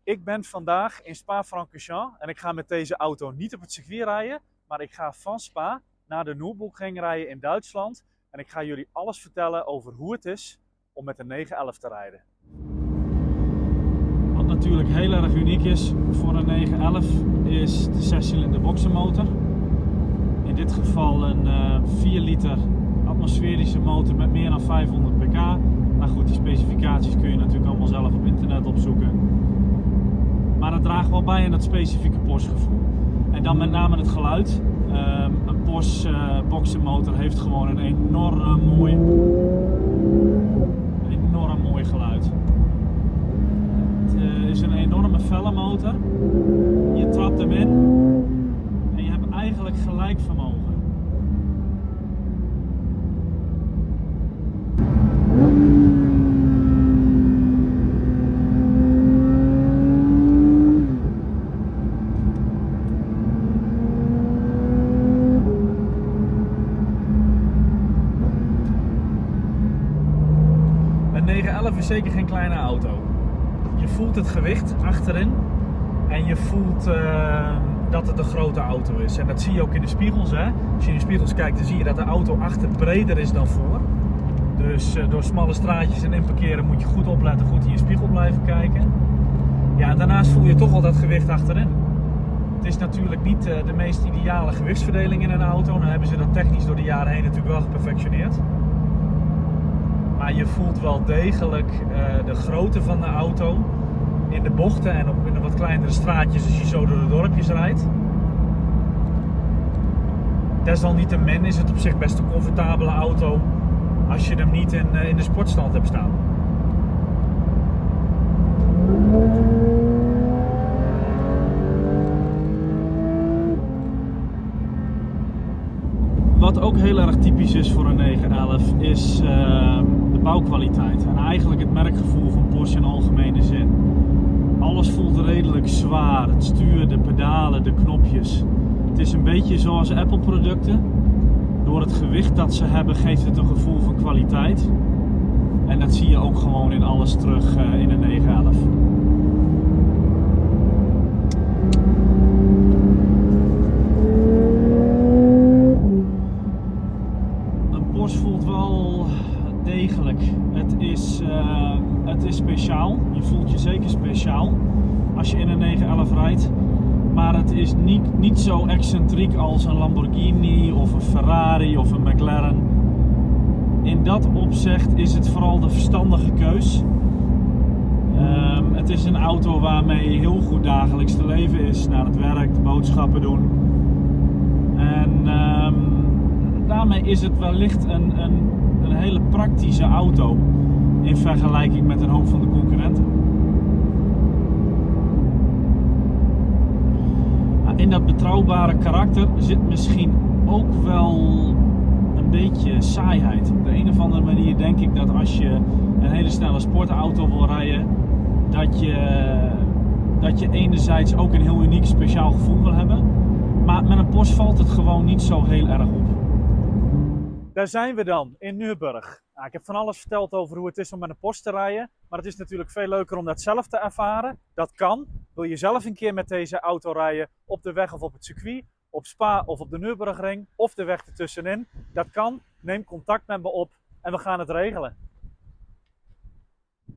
Ik ben vandaag in Spa-Francorchamps en ik ga met deze auto niet op het circuit rijden, maar ik ga van Spa naar de Nürburgring rijden in Duitsland. En ik ga jullie alles vertellen over hoe het is om met een 911 te rijden. Wat natuurlijk heel erg uniek is voor een 911 is de 6-cilinder boxermotor. In dit geval een 4 liter atmosferische motor met meer dan 500 pk. Nou goed, die specificaties kun je natuurlijk allemaal zelf op internet opzoeken. Maar dat draagt wel bij aan dat specifieke Porsche gevoel. En dan met name het geluid. Een Porsche boxermotor heeft gewoon een enorm mooi geluid. Het is een enorme felle motor. Je trapt hem in en je hebt eigenlijk gelijk vermogen. Een 911 is zeker geen kleine auto. Je voelt het gewicht achterin en je voelt dat het een grote auto is. En dat zie je ook in de spiegels. Hè? Als je in de spiegels kijkt, dan zie je dat de auto achter breder is dan voor. Dus door smalle straatjes en inparkeren moet je goed opletten, goed in je spiegel blijven kijken. Ja, en daarnaast voel je toch al dat gewicht achterin. Het is natuurlijk niet de meest ideale gewichtsverdeling in een auto. Dan hebben ze dat technisch door de jaren heen natuurlijk wel geperfectioneerd. Maar je voelt wel degelijk de grootte van de auto in de bochten en op in de wat kleinere straatjes als je zo door de dorpjes rijdt. Desalniettemin is het op zich best een comfortabele auto als je hem niet in de sportstand hebt staan. Wat ook heel erg typisch is voor een 911 is de bouwkwaliteit en eigenlijk het merkgevoel van Porsche in algemene zin. Alles voelt redelijk zwaar, het stuur, de pedalen, de knopjes. Het is een beetje zoals Apple producten. Door het gewicht dat ze hebben geeft het een gevoel van kwaliteit. En dat zie je ook gewoon in alles terug in een 911. Voelt wel degelijk. Het is speciaal. Je voelt je zeker speciaal als je in een 911 rijdt. Maar het is niet zo excentriek als een Lamborghini of een Ferrari of een McLaren. In dat opzicht is het vooral de verstandige keus. Het is een auto waarmee heel goed dagelijks te leven is. Naar het werk, de boodschappen doen. En daarmee is het wellicht een hele praktische auto in vergelijking met een hoop van de concurrenten. In dat betrouwbare karakter zit misschien ook wel een beetje saaiheid. Op de een of andere manier denk ik dat als je een hele snelle sportauto wil rijden, dat je enerzijds ook een heel uniek speciaal gevoel wil hebben. Maar met een Porsche valt het gewoon niet zo heel erg op. Daar zijn we dan, in Nürburgring. Nou, ik heb van alles verteld over hoe het is om met een Porsche te rijden. Maar het is natuurlijk veel leuker om dat zelf te ervaren. Dat kan. Wil je zelf een keer met deze auto rijden op de weg of op het circuit, op Spa of op de Nürburgring of de weg ertussenin? Dat kan. Neem contact met me op en we gaan het regelen.